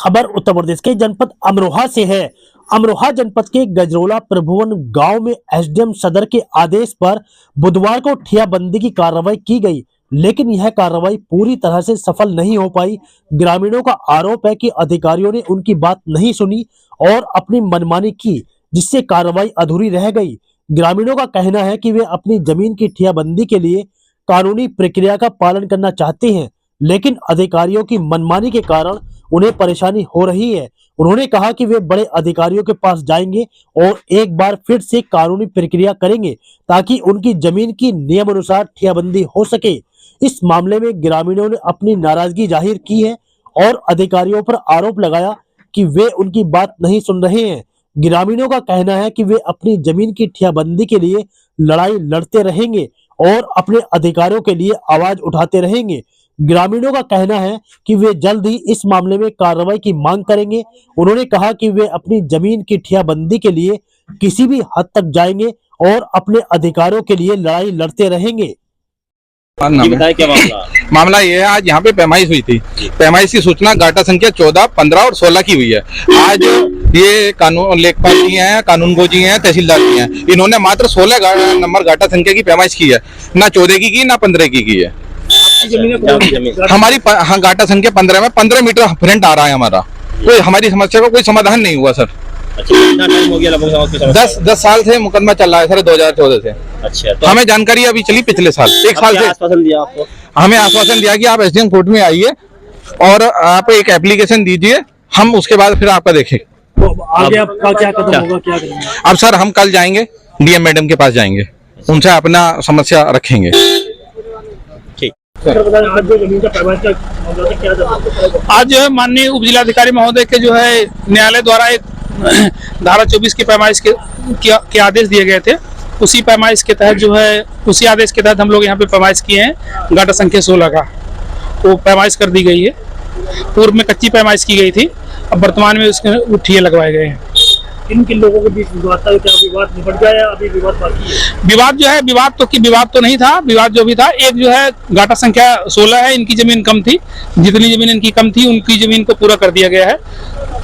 खबर उत्तर प्रदेश के जनपद अमरोहा से है। अमरोहा जनपद के गजरोला प्रभुवन गांव में एसडीएम सदर के आदेश पर बुधवार को ठियाबंदी की कार्रवाई की गई, लेकिन यह कार्रवाई पूरी तरह से सफल नहीं हो पाई। ग्रामीणों का आरोप है कि अधिकारियों ने उनकी बात नहीं सुनी और अपनी मनमानी की, जिससे कार्रवाई अधूरी रह गई। ग्रामीणों का कहना है कि वे अपनी जमीन की ठियाबंदी के लिए कानूनी प्रक्रिया का पालन करना चाहते हैं, लेकिन अधिकारियों की मनमानी के कारण उन्हें परेशानी हो रही है। उन्होंने कहा कि वे बड़े अधिकारियों के पास जाएंगे और एक बार फिर से कानूनी प्रक्रिया करेंगे ताकि उनकी जमीन की नियम अनुसार ठियाबंदी हो सके। इस मामले में ग्रामीणों ने अपनी नाराजगी जाहिर की है और अधिकारियों पर आरोप लगाया कि वे उनकी बात नहीं सुन रहे हैं। ग्रामीणों का कहना है कि वे अपनी जमीन की ठियाबंदी के लिए लड़ाई लड़ते रहेंगे और अपने अधिकारों के लिए आवाज उठाते रहेंगे। ग्रामीणों का कहना है कि वे जल्द ही इस मामले में कार्रवाई की मांग करेंगे। उन्होंने कहा कि वे अपनी जमीन की ठियाबंदी के लिए किसी भी हद तक जाएंगे और अपने अधिकारों के लिए लड़ाई लड़ते रहेंगे। क्या मामला ये है, आज यहाँ पे पैमाइश हुई थी। पैमाइश की सूचना गाटा संख्या 14, 15 और 16 की हुई है। आज ये कानून लेखपाल जी हैं, कानूनगो जी हैं, तहसीलदार जी हैं, इन्होंने मात्र 16 नंबर गाटा संख्या की पैमाइश की है, ना 14 की ना 15 की है। हमारी गाटा संख्या 15 में 15 मीटर फ्रंट आ रहा है हमारा। कोई हमारी समस्या का कोई समाधान नहीं हुआ सर। कितना टाइम हो गया लगभग? 10 साल से मुकदमा चल रहा है सर, 2014 से। अच्छा, तो हमें जानकारी अभी चली पिछले साल, 1 साल से। आश्वासन दिया आपको? हमें आश्वासन दिया कि आप एसडीएम कोर्ट में आइए और आप एक एप्लीकेशन दीजिए, हम उसके बाद फिर आपका देखें। तो आगे आपका क्या कदम होगा, क्या करेंगे? अब सर हम कल जाएंगे, डीएम मैडम के पास जाएंगे, उनसे अपना समस्या रखेंगे। आज जो है माननीय उप जिलाधिकारी महोदय के जो है न्यायालय द्वारा एक धारा 24 की पैमाइश के आदेश दिए गए थे। उसी पैमाइश के तहत जो है, उसी आदेश के तहत हम लोग यहाँ पे पैमाइश किए हैं। गाटा संख्या 16 का वो पैमाइश कर दी गई है। पूर्व में कच्ची पैमाइश की गई थी, अब वर्तमान में उसके ठिये लगवाए गए हैं। किन लोगों के बीच विवाद था? क्या विवाद निपट गया या अभी विवाद बाकी है? विवाद जो है, विवाद तो नहीं था। विवाद जो भी था, एक जो है गाटा संख्या 16 है, इनकी जमीन कम थी, जितनी जमीन इनकी कम थी उनकी जमीन को पूरा कर दिया गया है।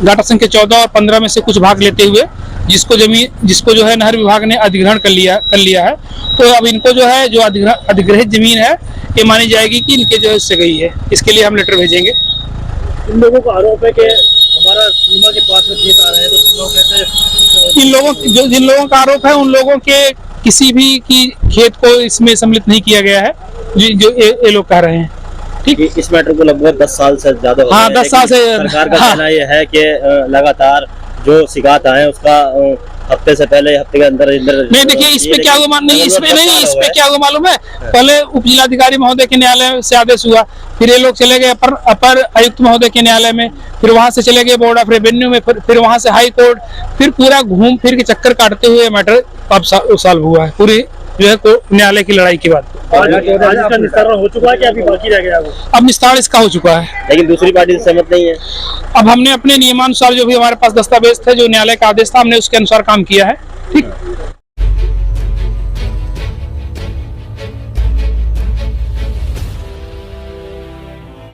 गाटा संख्या 14 और 15 में से कुछ भाग लेते हुए जिसको जो है नहर विभाग ने अधिग्रहण कर लिया है, तो अब इनको जो है जो अधिग्रहित जमीन है ये मानी जाएगी कि इनके जो हिस्से गई है। इसके लिए हम लेटर भेजेंगे। इन लोगों का आरोप है कि हमारा सीमा के पास में खेत आ रहे हैं, तो सीमा कैसे? जिन लोगों का आरोप है उन लोगों के किसी भी की खेत को इसमें सम्मिलित नहीं किया गया है, जो ये लोग कह रहे हैं। ठीक, इस मैटर को लगभग 10 साल से ज्यादा हो गया है। 10 साल से सरकार का कहना यह है कि लगातार जो शिकायत आए उसका हफ्ते के अंदर नहीं। देखिए इसमें क्या हुआ मालूम है? पहले उप जिलाधिकारी महोदय के न्यायालय से आदेश हुआ, फिर ये लोग चले गए अपर आयुक्त महोदय के न्यायालय में, फिर वहां से चले गए बोर्ड ऑफ रेवेन्यू में, फिर वहां से हाई कोर्ट, फिर पूरा घूम फिर के चक्कर काटते हुए मैटर अब सॉल्व हुआ है। पूरी जो है न्यायालय की लड़ाई के बाद आज इसका निस्तारण हो चुका है कि अभी बाकी रह गया? अब निस्तारण इसका हो चुका है, लेकिन दूसरी पार्टी से सहमत नहीं है। अब हमने अपने नियमानुसार जो भी हमारे पास दस्तावेज थे, जो न्यायालय का आदेश था, हमने उसके अनुसार काम किया है। ठीक।